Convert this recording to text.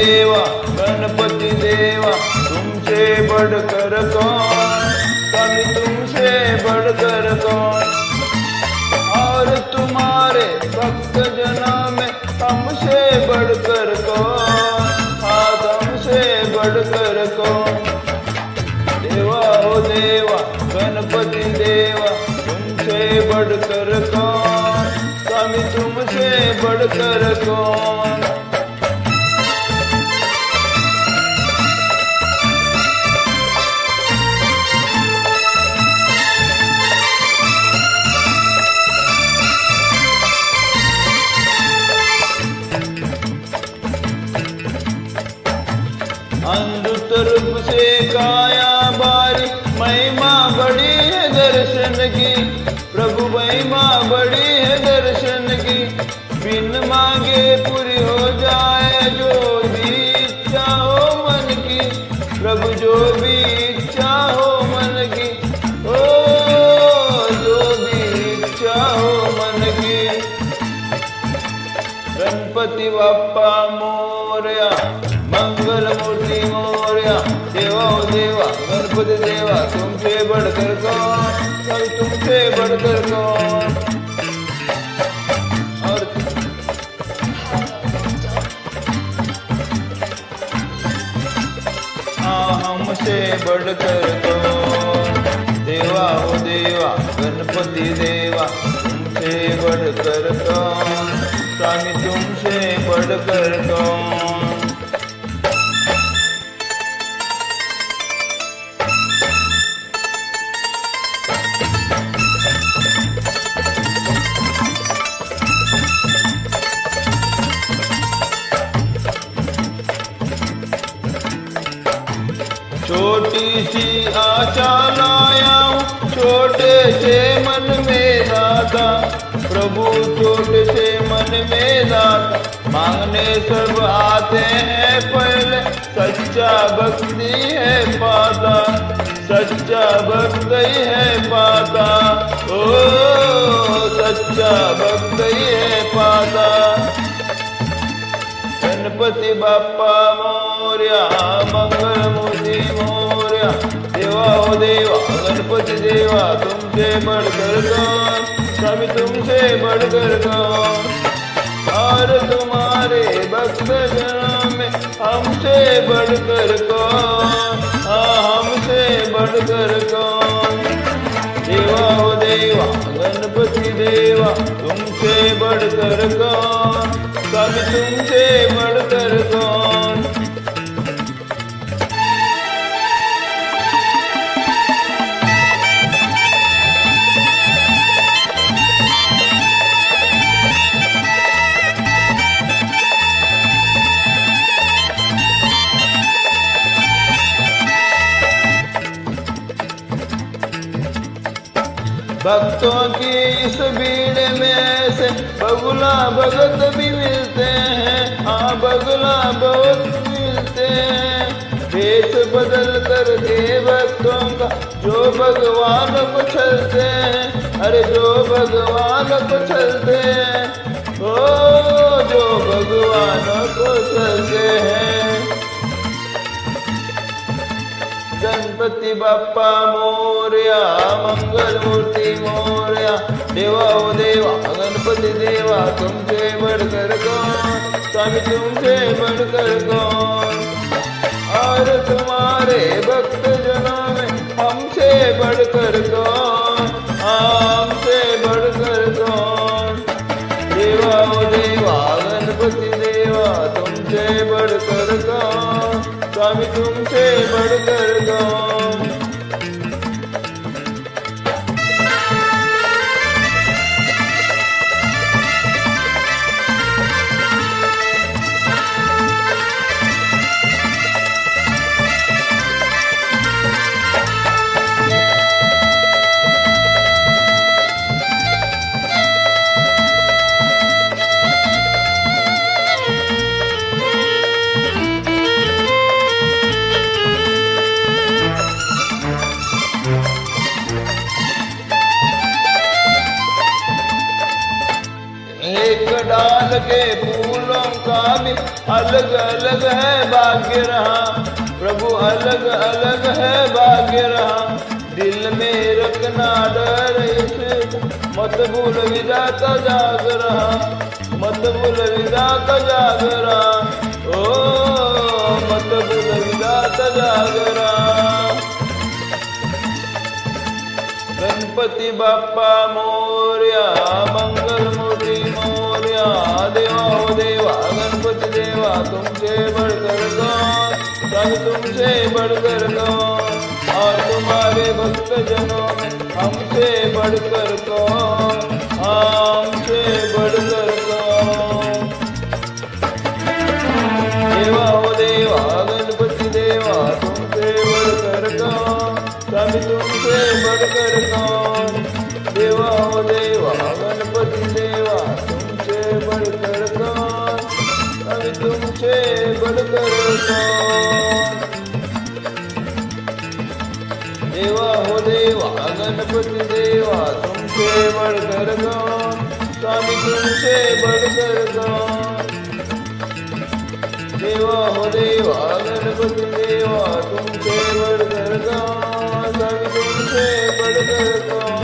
देवा गणपति देवा तुमसे बढ़कर कौन, स्वामी तुमसे बढ़कर कौन। और तुम्हारे भक्त जनों में हमसे बढ़कर कौन, हाँ हमसे बढ़कर कौन। देवा हो देवा गणपति देवा तुमसे बढ़कर कौन, स्वामी तुमसे बढ़कर कौन। अद्भुत रूप से काया बारी, महिमा बड़ी है दर्शन की, प्रभु महिमा बड़ी है दर्शन की। बिन मांगे पूरी हो जाए जो भी इच्छा हो मन की, प्रभु जो भी इच्छा हो मन की, ओ जो भी इच्छा हो मन की। गणपति बाप्पा मोरया मंगल मूर्ति मोरया। देवा ओ देवा गणपति देवा तुमसे बढ़कर कौन, कभी तुमसे बढ़कर कौन। और हाँ हमसे बढ़कर कौन। देवा ओ देवा गणपति देवा तुमसे बढ़कर कौन, स्वामी तुमसे बढ़कर कौन। छोटी सी आशा लाया हूँ छोटे से मन में दाता, प्रभु छोटे से मन में दाता। मांगने सब आते हैं पहले सच्चा भक्ति है पाता, सच्चा भक्ति है पाता, ओ सच्चा भक्ति है पाता। गणपति बाप्पा मोरया मंगल मूर्ति मोरया। देवा ओ देवा गणपति देवा तुमसे बढ़कर कौन, स्वामी तुमसे बढ़कर कौन। और तुम्हारे भक्त जनों में हमसे बढ़कर कौन, हाँ हमसे बढ़कर कौन। देवा ओ देवा गणपति देवा तुमसे बढ़कर कौन, स्वामी तुमसे बढ़कर कौन। भक्तों की इस भीड़ में से बगुला भगत भी मिलते हैं, हाँ बगुला बहुत मिलते हैं। भेष बदल करके भक्तों का जो भगवान को चलते हैं, अरे जो भगवान को चलते हैं, ओ जो भगवान को चलते हैं। गणपति बाप्पा मोरया मंगल मूर्ति मोरया। देवा ओ देवा गणपति देवा तुमसे बढ़कर कौन, स्वामी तुमसे बढ़कर कौन। और तुम्हारे भक्त जनों में हमसे बढ़कर कौन, हमसे बढ़कर कौन। देवा ओ देवा गणपति देवा तुमसे बढ़कर कौन, स्वामी तुमसे बढ़कर कौन। भी अलग अलग है भाग्य रहा, प्रभु अलग अलग है भाग्य रहा। दिल में रखना डर इस मत भूल विधाता जाग रहा, मत भूल विधाता जाग रहा, ओ मत भूल विधाता जाग रहा। गणपती बाप्पा मोरया, मंगल मूर्ति मोरया, देवा ओ देवा गणपति देवा तुमसे बढ़कर कौन, सब तुमसे बढ़कर कौन, और तुम्हारे भक्त जनों में हमसे बढ़कर कौन, हमसे बढ़कर कौन। देवा ओ देवा गणपति देवा तुमसे बढ़कर कौन, सब तुमसे बढ़कर कौन। देवा ओ देवा गणपति देवा तुमसे बढ़कर कौन, सब तुमसे बढ़कर कौन। देवा हो देवा गणपति देवा तुमसे बढ़कर कौन, स्वामी तुमसे बढ़कर कौन। देवा हो देवा गणपति देवा तुमसे बढ़कर कौन, स्वामी तुमसे बढ़कर कौन।